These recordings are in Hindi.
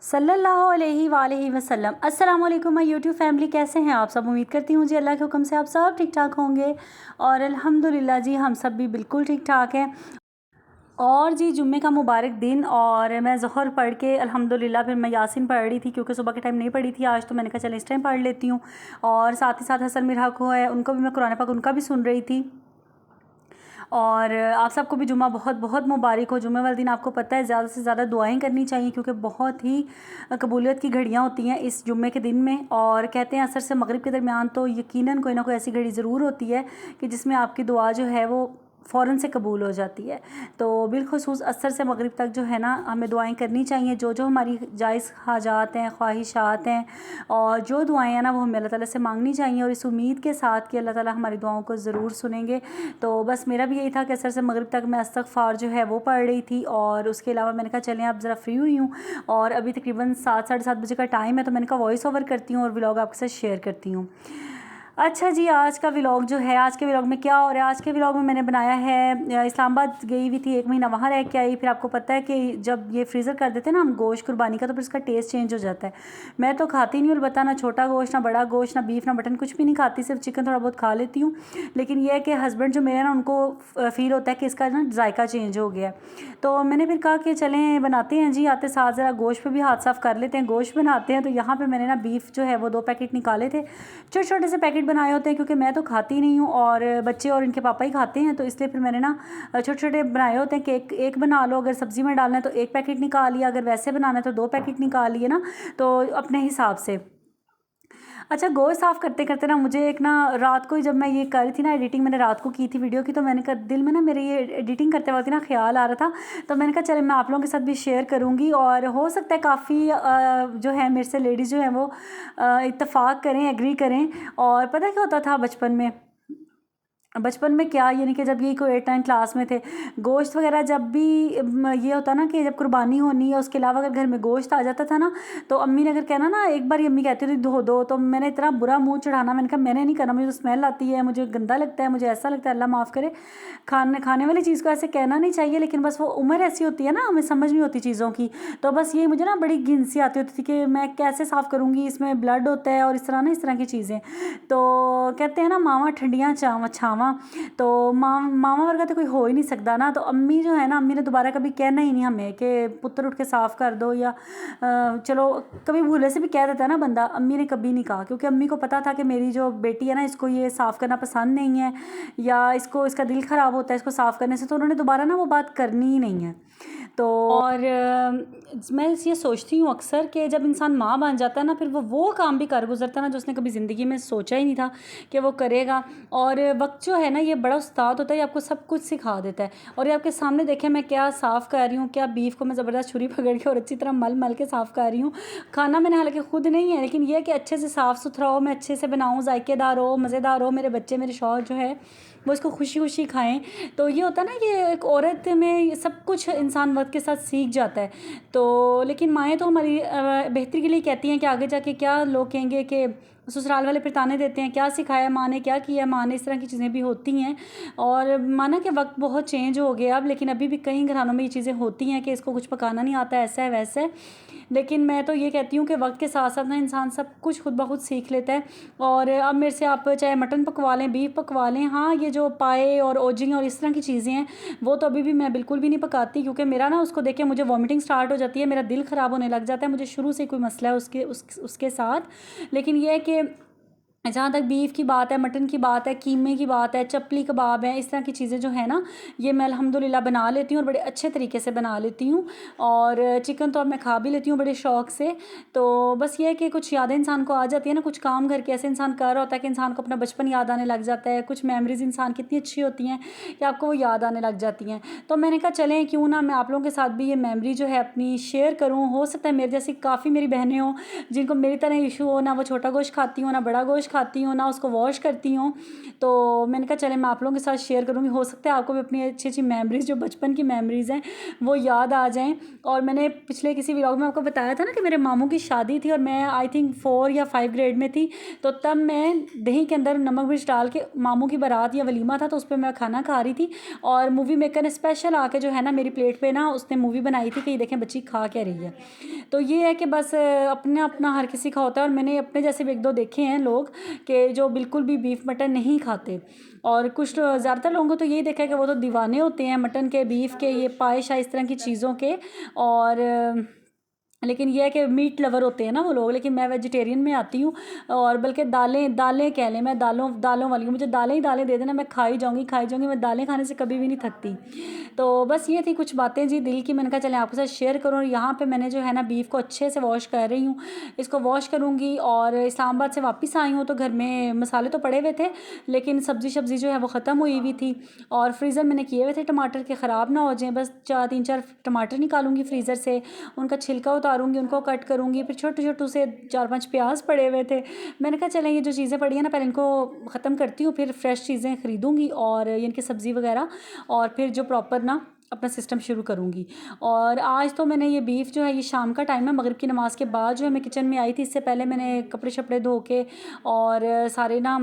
सल्लल्लाहु अलैहि वसल्लम। अस्सलाम वालेकुम माय यूट्यूब फैमिली, कैसे हैं आप सब। उम्मीद करती हूँ जी अल्लाह के हुक्म से आप सब ठीक ठाक होंगे और अल्हम्दुलिल्लाह जी हम सब भी बिल्कुल ठीक ठाक हैं। और जी जुम्मे का मुबारक दिन। और मैं ज़ोहर पढ़ के अल्हम्दुलिल्लाह फिर मैं यासीन पढ़ रही थी क्योंकि सुबह के टाइम नहीं पढ़ी थी आज, तो मैंने कहा चल इस टाइम पढ़ लेती हूँ। और साथ ही साथ हसन मिराह को है, उनको भी मैं कुरान पाक उनका भी सुन रही थी। और आप सबको भी जुम्मा बहुत बहुत मुबारक हो। जुम्मे वाले दिन आपको पता है ज़्यादा से ज़्यादा दुआएं करनी चाहिए क्योंकि बहुत ही कबूलियत की घड़ियां होती हैं इस जुम्मे के दिन में। और कहते हैं असर से मगरिब के दरमियान तो यकीनन कोई ना कोई ऐसी घड़ी ज़रूर होती है कि जिसमें आपकी दुआ जो है वो फ़ौरन से कबूल हो जाती है। तो बिलखुसूस असर से मगरिब तक जो है ना हमें दुआएं करनी चाहिए, जो जो हमारी जायज़ हाजात हैं, ख्वाहिशात हैं और जो दुआएं हैं ना वो हमें अल्लाह ताला से मांगनी चाहिए और इस उम्मीद के साथ कि अल्लाह ताला हमारी दुआओं को ज़रूर सुनेंगे। तो बस मेरा भी यही था कि असर से मगरिब तक मैं इस्तग़फ़ार जो है वो पढ़ रही थी और उसके अलावा मैंने कहा चलें अब ज़रा फ्री हुई हूँ और अभी तकरीबन 7 साढ़े 7 बजे का टाइम है, तो मैंने कहा वॉइस ओवर करती हूँ और व्लॉग आपके साथ शेयर करती हूँ। अच्छा जी, आज का व्लॉग जो है, आज के व्लॉग में क्या हो रहा है। आज के व्लॉग में मैंने बनाया है, इस्लामाबाद गई हुई थी, 1 महीना वहाँ रह के आई। फिर आपको पता है कि जब ये फ्रीज़र कर देते हैं ना हम गोश्त कुर्बानी का, तो फिर उसका टेस्ट चेंज हो जाता है। मैं तो खाती नहीं हूँ, अलबत्ता ना छोटा गोश्त, ना बड़ा गोश्त, ना बीफ, ना मटन, कुछ भी नहीं खाती, सिर्फ चिकन थोड़ा बहुत खा लेती हूँ। लेकिन यह है कि हस्बैंड जो मेरे ना उनको फ़ील होता है कि इसका ना जायका चेंज हो गया है। तो मैंने फिर कहा कि चलें बनाते हैं जी, आते साथ ज़रा गोश्त पे भी हाथ साफ़ कर लेते हैं, गोश्त बनाते हैं। तो यहाँ पे मैंने ना बीफ जो है वो 2 पैकेट निकाले थे, छोटे छोटे से पैकेट बनाए होते हैं क्योंकि मैं तो खाती नहीं हूँ और बच्चे और इनके पापा ही खाते हैं, तो इसलिए फिर मैंने ना छोटे छोटे बनाए होते हैं कि एक बना लो, अगर सब्ज़ी में डालना है तो 1 पैकेट निकाल लिया, अगर वैसे बनाना है तो 2 पैकेट निकाल लिए ना, तो अपने हिसाब से। अच्छा, गोश्त साफ़ करते करते ना मुझे एक ना रात को ही जब मैं ये कर रही थी ना एडिटिंग, मैंने रात को की थी वीडियो की, तो मैंने कहा दिल में ना मेरे ये एडिटिंग करते वक्त ना ख्याल आ रहा था, तो मैंने कहा चले मैं आप लोगों के साथ भी शेयर करूँगी। और हो सकता है काफ़ी जो है मेरे से लेडीज़ जो है वो इत्तेफाक करें, एग्री करें। और पता क्या होता था बचपन में क्या, यानी कि जब ये कोई 8-9 क्लास में थे, गोश्त वगैरह जब भी ये होता ना कि जब कुर्बानी होनी है, उसके अलावा अगर घर में गोश्त आ जाता था ना, तो अम्मी ने अगर कहना ना, एक बार अम्मी कहती थी धो दो, तो मैंने इतना बुरा मुंह चढ़ाना, मैंने कहा मैंने नहीं करना, मुझे तो स्मेल आती है, मुझे गंदा लगता है, मुझे ऐसा लगता है, अल्लाह माफ़ करे। खाने वाली चीज़ को ऐसे कहना नहीं चाहिए, लेकिन बस वो उम्र ऐसी होती है ना, हमें समझ नहीं होती चीज़ों की। तो बस ये मुझे ना बड़ी घिनसी आती होती थी कि मैं कैसे साफ़ करूँगी, इसमें ब्लड होता है और इस तरह की चीज़ें। तो कहते हैं ना मावां ठंडियाँ छावां, तो मामा वर्गा तो कोई हो ही नहीं सकता ना। तो अम्मी जो है ना, अम्मी ने दोबारा कभी कहना ही नहीं हमें कि पुत्र उठ के साफ़ कर दो, या चलो कभी भूले से भी कह देता है ना बंदा, अम्मी ने कभी नहीं कहा क्योंकि अम्मी को पता था कि मेरी जो बेटी है ना इसको ये साफ़ करना पसंद नहीं है या इसका दिल ख़राब होता है इसको साफ़ करने से, तो उन्होंने दोबारा ना वो बात करनी ही नहीं है। तो और मैं ये सोचती हूँ अक्सर कि जब इंसान माँ बन जाता है ना, फिर वो काम भी कर गुजरता है ना जो उसने कभी ज़िंदगी में सोचा ही नहीं था कि वो करेगा। और वक्त जो है ना ये बड़ा उस्ताद होता है, ये आपको सब कुछ सिखा देता है। और ये आपके सामने देखें मैं क्या साफ़ कर रही हूँ, क्या बीफ को मैं ज़बरदस्त छुरी पकड़ के और अच्छी तरह मल के साफ़ कर रही हूँ। खाना मैंने हालांकि खुद नहीं है, लेकिन यह है कि अच्छे से साफ़ सुथरा हो, मैं अच्छे से बनाऊँ, जायकेदार हो, मज़ेदार हो, मेरे बच्चे मेरे शौहर जो है वो इसको खुशी खुशी खाएं। तो ये होता है ना, ये एक औरत में सब कुछ इंसान वक्त के साथ सीख जाता है। तो लेकिन माएँ तो हमारी बेहतरी के लिए कहती हैं कि आगे जाके क्या लोग कहेंगे कि ससुराल वाले फिर ताने देते हैं, क्या सिखाया माँ ने, क्या किया माँ ने, इस तरह की चीज़ें भी होती हैं। और माना कि वक्त बहुत चेंज हो गया अब, लेकिन अभी भी कई घरानों में ये चीज़ें होती हैं कि इसको कुछ पकाना नहीं आता, ऐसा है वैसा है। लेकिन मैं तो ये कहती हूँ कि वक्त के साथ साथ ना इंसान सब कुछ खुद ब खुद सीख लेता है। और अब मेरे से आप चाहे मटन पकवा लें, बीफ पकवा लें, हाँ ये जो पाए और ओजिंग और इस तरह की चीज़ें हैं वो तो अभी भी मैं बिल्कुल भी नहीं पकाती क्योंकि मेरा ना उसको देख के मुझे वॉमिटिंग स्टार्ट हो जाती है, मेरा दिल ख़राब होने लग जाता है, मुझे शुरू से कोई मसला है उसके साथ। लेकिन यह है कि जहाँ तक बीफ की बात है, मटन की बात है, कीमे की बात है, चपली कबाब है, इस तरह की चीज़ें जो है ना ये मैं अल्हम्दुलिल्लाह बना लेती हूँ और बड़े अच्छे तरीके से बना लेती हूँ। और चिकन तो अब मैं खा भी लेती हूँ बड़े शौक़ से। तो बस ये है कि कुछ यादें इंसान को आ जाती है ना, कुछ काम घर के ऐसे इंसान कर रहा होता है कि इंसान को अपना बचपन याद आने लग जाता है, कुछ मेमोरीज़ इंसान की इतनी अच्छी होती हैं कि आपको वो याद आने लग जाती हैं। तो मैंने कहा चलें क्यों ना मैं आप लोगों के साथ भी ये मेमोरी जो है अपनी शेयर करूँ। हो सकता है मेरे जैसी काफ़ी मेरी बहनें हों जिनको मेरी तरह इशू हो, ना वो छोटा गोश्त खाती हो ना बड़ा गोश्त खाती हूँ, ना उसको वॉश करती हूँ। तो मैंने कहा चले मैं आप लोगों के साथ शेयर करूँगी, हो सकता है आपको भी अपनी अच्छी अच्छी मेमोरीज़ जो बचपन की मेमोरीज़ हैं वो याद आ जाएँ। और मैंने पिछले किसी व्लॉग में आपको बताया था ना कि मेरे मामू की शादी थी और मैं आई थिंक 4 या 5 ग्रेड में थी। तो तब मैं दही के अंदर नमक मिर्च डाल के, मामू की बारात या वलीमा था तो उस पर मैं खाना खा रही थी, और मूवी मेकर ने स्पेशल आके जो है ना मेरी प्लेट पे ना उसने मूवी बनाई थी कि ये देखें बच्ची खा क्या रही है। तो ये है कि बस अपना अपना हर किसी का होता है, और मैंने अपने जैसे भी 1-2 देखे हैं लोग कि जो बिल्कुल भी बीफ मटन नहीं खाते, और कुछ ज़्यादातर लोगों को तो यही देखा है कि वो तो दीवाने होते हैं मटन के, बीफ के, ये पाए शाए इस तरह की चीज़ों के। और लेकिन ये है कि मीट लवर होते हैं ना वो लोग, लेकिन मैं वेजिटेरियन में आती हूँ। और बल्कि दालें दालें कह लें, मैं दालों वाली हूँ, मुझे दालें ही दालें दे देना, मैं खाई जाऊँगी, मैं दालें खाने से कभी भी नहीं थकती। तो बस ये थी कुछ बातें जी दिल की, मैंने कहा चलें आपके साथ शेयर करूँ। और यहाँ पे मैंने जो है ना बीफ को अच्छे से वॉश कर रही हूँ, इसको वॉश करूँगी। और इस्लामाबाद से वापस आई हूँ तो घर में मसाले तो पड़े हुए थे, लेकिन सब्ज़ी जो है वो ख़त्म हुई हुई थी, और फ्रीज़र मैंने किए हुए थे टमाटर के, ख़राब ना हो जाएँ। बस 3-4 टमाटर निकालूंगी फ्रीज़र से, उनका छिलका उतारूंगी, उनको कट करूंगी। फिर छोटे छोटे से 4-5 प्याज पड़े हुए थे, मैंने कहा चलें ये जो चीज़ें पड़ी हैं ना पहले इनको ख़त्म करती हूँ, फिर फ्रेश चीज़ें ख़रीदूँगी और इनकी सब्ज़ी वगैरह, और फिर जो प्रॉपर ना अपना सिस्टम शुरू करूँगी। और आज तो मैंने ये बीफ जो है, ये शाम का टाइम है, मगरिब की नमाज़ के बाद जो है मैं किचन में आई थी। इससे पहले मैंने कपड़े शपड़े धो के और सारे ना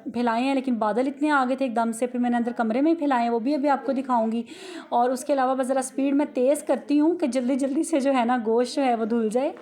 फैलाए हैं, लेकिन बादल इतने आ गए थे एकदम से, फिर मैंने अंदर कमरे में ही फैलाए हैं, वो भी अभी आपको दिखाऊंगी। और उसके अलावा बस ज़रा स्पीड मैं तेज़ करती हूँ कि जल्दी जल्दी से जो है ना गोश्त जो है वो धुल जाए।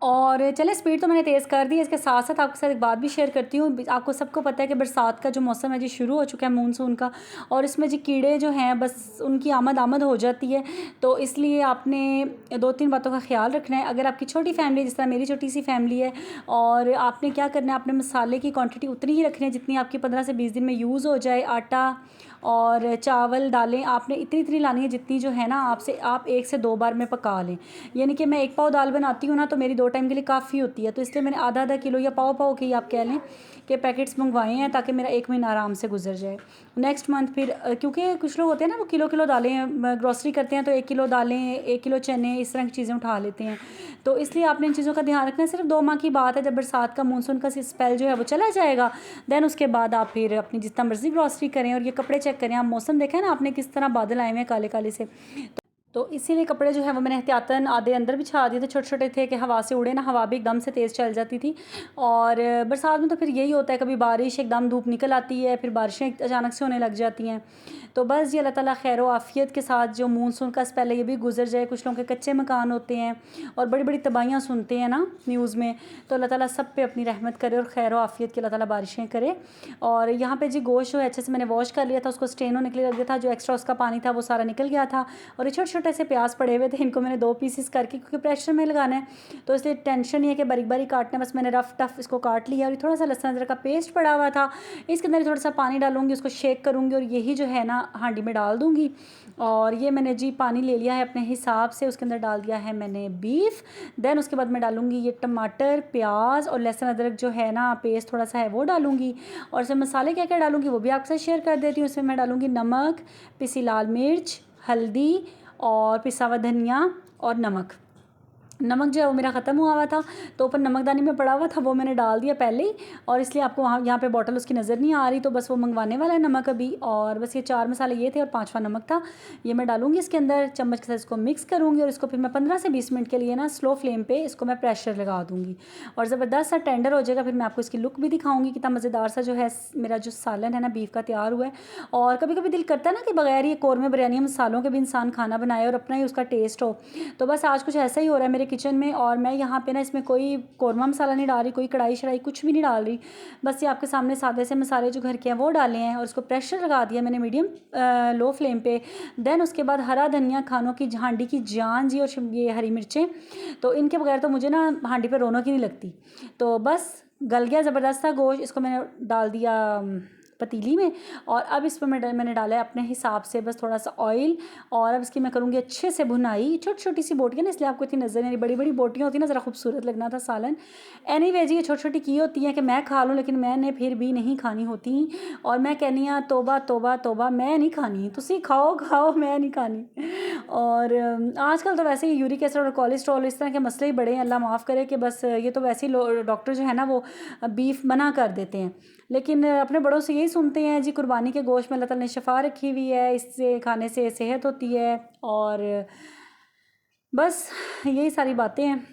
और चले स्पीड तो मैंने तेज़ कर दी है, इसके साथ साथ आपके साथ एक बात भी शेयर करती हूँ। आपको सबको पता है कि बरसात का जो मौसम है जी शुरू हो चुका है, मानसून का, और इसमें जी कीड़े जो हैं बस उनकी आमद हो जाती है। तो इसलिए आपने 2-3 बातों का ख्याल रखना है। अगर आपकी छोटी फैमिली, जिस तरह मेरी छोटी सी फैमिली है, और आपने क्या करना है, आपने मसाले की क्वांटिटी उतनी ही रखनी है जितनी आपकी 15 से 20 दिन में यूज़ हो जाए। आटा और चावल दालें आपने इतनी लानी है जितनी जो है ना आपसे आप 1 से 2 बार में पका लें। यानी कि मैं 1 पाव दाल बनाती हूँ ना तो मेरी 2 टाइम के लिए काफ़ी होती है, तो इसलिए मैंने आधा किलो या पाव के ही आप कह लें कि पैकेट्स मंगवाए हैं, ताकि मेरा 1 महीना आराम से गुजर जाए। नेक्स्ट मंथ फिर क्योंकि कुछ लोग होते हैं ना वो किलो दालें ग्रॉसरी करते हैं, तो 1 किलो दालें, 1 किलो चने, इस तरह की चीज़ें उठा लेते हैं। तो इसलिए आपने इन चीज़ों का ध्यान रखना है। सिर्फ 2 माह की बात है, जब बरसात का मानसून का स्पेल जो है वो चला जाएगा, देन उसके बाद आप फिर अपनी जितना मर्ज़ी ग्रॉसरी करें। और ये कपड़े चेक करें, आप मौसम देखें ना आपने किस तरह बादल आए हुए हैं काले काले से, तो इसीलिए कपड़े जो है वो मैंने एहतियातन आधे अंदर बिछा दिए थे, छोटे छोटे थे कि हवा से उड़े ना, हवा भी एकदम से तेज़ चल जाती थी। और बरसात में तो फिर यही होता है, कभी बारिश एकदम धूप निकल आती है, फिर बारिशें अचानक से होने लग जाती हैं। तो बस ये अल्लाह ताला खैर व आफ़ियत के साथ जो मानसून का पहले ये भी गुजर जाए। कुछ लोगों के कच्चे मकान होते हैं और बड़ी बड़ी तबाहियाँ सुनते हैं ना न्यूज़ में, तो अल्लाह ताला सब पे अपनी रहमत करे और खैर व आफ़ियत की अल्लाह ताला बारिशें करे। और यहाँ पे जी गोश्त जो है अच्छे से मैंने वॉश कर लिया था, उसको स्टेन होने के लिए रख दिया था, जो एक्स्ट्रा उसका पानी था वो सारा निकल गया था। और ये छोटे छोटे से प्याज पड़े हुए थे, इनको मैंने 2 पीसेस करके, क्योंकि प्रेशर में लगाना है तो इसलिए टेंशन नहीं है कि बारीक बारीक काटना है, बस मैंने रफ टफ इसको काट लिया। और ये थोड़ा सा लहसुन अदरक का पेस्ट पड़ा हुआ था, इसके अंदर थोड़ा सा पानी डालूंगी, उसको शेक करूँगी और यही जो है ना हांडी में डाल दूँगी। और ये मैंने जी पानी ले लिया है अपने हिसाब से, उसके अंदर डाल दिया है मैंने बीफ। देन उसके बाद मैं डालूँगी ये टमाटर, प्याज और लहसुन अदरक जो है ना पेस्ट थोड़ा सा है वो डालूँगी। और इसमें मसाले क्या क्या डालूँगी वो भी आपके साथ शेयर कर देती हूँ। इसमें मैं डालूँगी नमक, पिसी लाल मिर्च, हल्दी और पिसा हुआ धनिया और नमक जो है वो मेरा ख़त्म हुआ था, तो ऊपर नमकदानी में पड़ा हुआ था, वो मैंने डाल दिया पहले ही, और इसलिए आपको वहाँ यहाँ पे बॉटल उसकी नज़र नहीं आ रही, तो बस वो मंगवाने वाला है नमक अभी। और बस ये 4 मसाले ये थे और 5वां नमक था, ये मैं डालूँगी इसके अंदर, चम्मच के साथ इसको मिक्स करूँगी। और इसको फिर मैं 15 से 20 मिनट के लिए ना स्लो फ्लेम पर इसको मैं प्रेशर लगा दूँगी, और ज़बरदस्त सा टेंडर हो जाएगा। फिर मैं आपको इसकी लुक भी दिखाऊँगी, कितना मज़ेदार सा जो है मेरा जो सालन है ना बीफ का तैयार हुआ है। और कभी कभी दिल करता है ना कि बगैर ये कौरमे बिरयानी मसालों के भी इंसान खाना बनाए और अपना ही उसका टेस्ट हो, तो बस आज कुछ ऐसा ही हो रहा है मेरे किचन में। और मैं यहाँ पे ना इसमें कोई कौरमा मसाला नहीं डाल रही, कोई कढ़ाई शढ़ाई कुछ भी नहीं डाल रही, बस ये आपके सामने सादे से मसाले जो घर के हैं वो डाले हैं। और इसको प्रेशर लगा दिया मैंने मीडियम लो फ्लेम पे। देन उसके बाद हरा धनिया, खानों की हांडी की जान जी, और ये हरी मिर्चें, तो इनके बगैर तो मुझे ना हांडी पे रौनक ही नहीं लगती। तो बस गल गया ज़बरदस्त सा गोश्त, इसको मैंने डाल दिया पतीली में, और अब इस पर मैंने डाला है अपने हिसाब से बस थोड़ा सा ऑयल, और अब इसकी मैं करूँगी अच्छे से भुनाई। छोटी छोटी सी बोटियाँ ना, इसलिए आपको इतनी नज़र नहीं, बड़ी बड़ी बोटियाँ होती हैं ना, ज़रा खूबसूरत लगना था सालन। एनीवे जी, ये छोटी छोटी की होती हैं कि मैं खा लूँ, लेकिन मैंने फिर भी नहीं खानी होती, और मैं कहनी हाँ तोबा तोबा तोबा, मैं नहीं खानी, तुसी खाओ खाओ, मैं नहीं खानी। और आजकल तो वैसे ही यूरिक एसिड और कोलेस्ट्रॉल इस तरह के मसले ही बड़े हैं, अल्लाह माफ़ करे कि बस ये तो वैसे ही डॉक्टर जो है ना वो बीफ मना कर देते हैं, लेकिन अपने बड़ों से यही सुनते हैं जी, कुर्बानी के गोश्त में अल्लाह ताला ने शफ़ा रखी हुई है, इससे खाने से सेहत होती है, और बस यही सारी बातें हैं।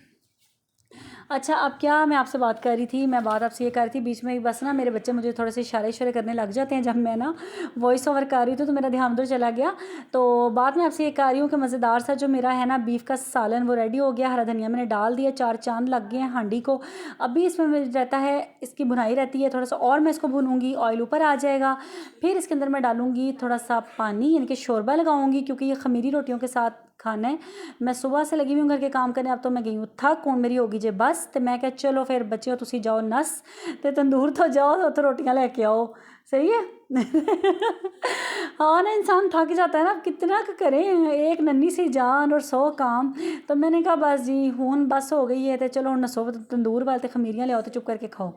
अच्छा, अब क्या मैं आपसे बात कर रही थी, मैं बात आपसे ये कर रही थी, बीच में बस ना मेरे बच्चे मुझे थोड़े से इशारे करने लग जाते हैं जब मैं ना वॉइस ओवर कर रही थी, तो मेरा ध्यान उधर चला गया। तो बात मैं आपसे ये कर रही हूँ कि मज़ेदार सा जो मेरा है ना बीफ का सालन वो रेडी हो गया। हरा धनिया मैंने डाल दिया, 4 चांद लग गए हैं हांडी को। अभी इसमें रहता है, इसकी भुनाई रहती है, थोड़ा सा और मैं इसको भूनूंगी, ऑयल ऊपर आ जाएगा, फिर इसके अंदर मैं डालूंगी थोड़ा सा पानी, यानी कि शोरबा लगाऊंगी, क्योंकि ये खमीरी रोटियों के साथ खाना है। मैं सुबह से लगी हुई हूँ घर के काम करने, अब तो मैं गई हूँ थक, कौन मेरी होगी जे बस, तो मैं क्या चलो फिर बच्चों तुसी जाओ नस ते तंदूर तो जाओ तो रोटियां लेके आओ, सही है। हाँ ना, इंसान थक जाता है ना, अब कितना करें, एक नन्ही सी जान और 100 काम। तो मैंने कहा बस जी हूँ बस हो गई है, तो चलो हूँ नसो तंदूर वाले खमीरियाँ ले आओ तो चुप करके खाओ।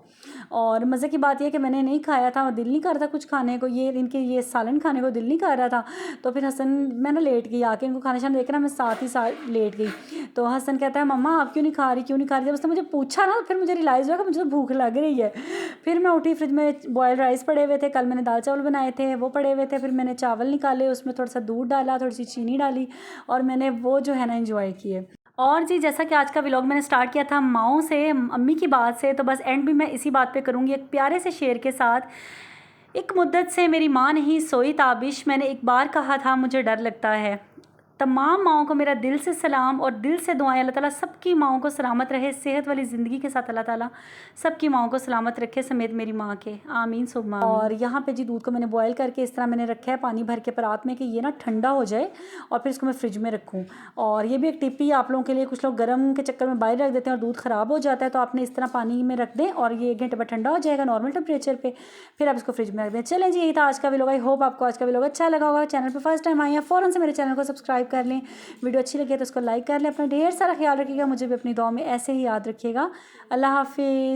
और मज़े की बात यह कि मैंने नहीं खाया था, दिल नहीं कर रहा था कुछ खाने को, ये इनके ये सालन खाने को दिल नहीं कर रहा था। तो फिर हसन, मैं ना लेट गई आके इनको खाना शाना देखना, मैं साथ ही साथ लेट गई। तो हसन कहता है मम्मा आप क्यों नहीं खा रही, क्यों नहीं खा रही। जब उसने मुझे पूछा ना, फिर मुझे रियलाइज़ हुआ कि मुझे तो भूख लग रही है। फिर मैं उठी, फ्रिज में बॉयल राइस पड़े हुए थे, कल मैंने दाल चावल बनाए थे वो पड़े हुए थे, फिर मैंने चावल निकाले, उसमें थोड़ा सा दूध डाला, थोड़ी सी चीनी डाली, और मैंने वो जो है ना एंजॉय किए। और जी जैसा कि आज का व्लॉग मैंने स्टार्ट किया था माओ से, अम्मी की बात से, तो बस एंड भी मैं इसी बात पे करूँगी, एक प्यारे से शेर के साथ। एक मुद्दत से मेरी माँ नहीं सोई ताबिश, मैंने एक बार कहा था मुझे डर लगता है। तमाम माओं को मेरा दिल से सलाम और दिल से दुआएं, अल्लाह ताला सबकी माओं को सलामत रहे, सेहत वाली ज़िंदगी के साथ अल्लाह ताला सबकी माओं को सलामत रखे, समेत मेरी माँ के, आमीन सुम्मा आमीन। और यहाँ पे जी दूध को मैंने बॉयल करके इस तरह मैंने रखा है पानी भर के परात में, कि ये ना ठंडा हो जाए और फिर इसको मैं फ्रिज में रखूँ। और ये भी एक टिप ही आप लोगों के लिए, कुछ लोग गर्म के चक्कर में बाहर रख देते हैं और दूध ख़राब हो जाता है, तो आपने इस तरह पानी में रख दें और ये 1 घंटे बाद ठंडा हो जाएगा नॉर्मल टेम्परेचर पर, फिर आप इसको फ्रिज में रख दें। चलें जी, यही था आज का व्लॉग। आई होप आपको आज का व्लॉग अच्छा लगा होगा। चैनल पर फर्स्ट टाइम आए हैं फ़ौरन से मेरे चैनल को सब्सक्राइब कर लें, वीडियो अच्छी लगी तो उसको लाइक कर लें, अपना ढेर सारा ख्याल रखिएगा, मुझे भी अपनी दुआ में ऐसे ही याद रखिएगा। अल्लाह हाफिज़।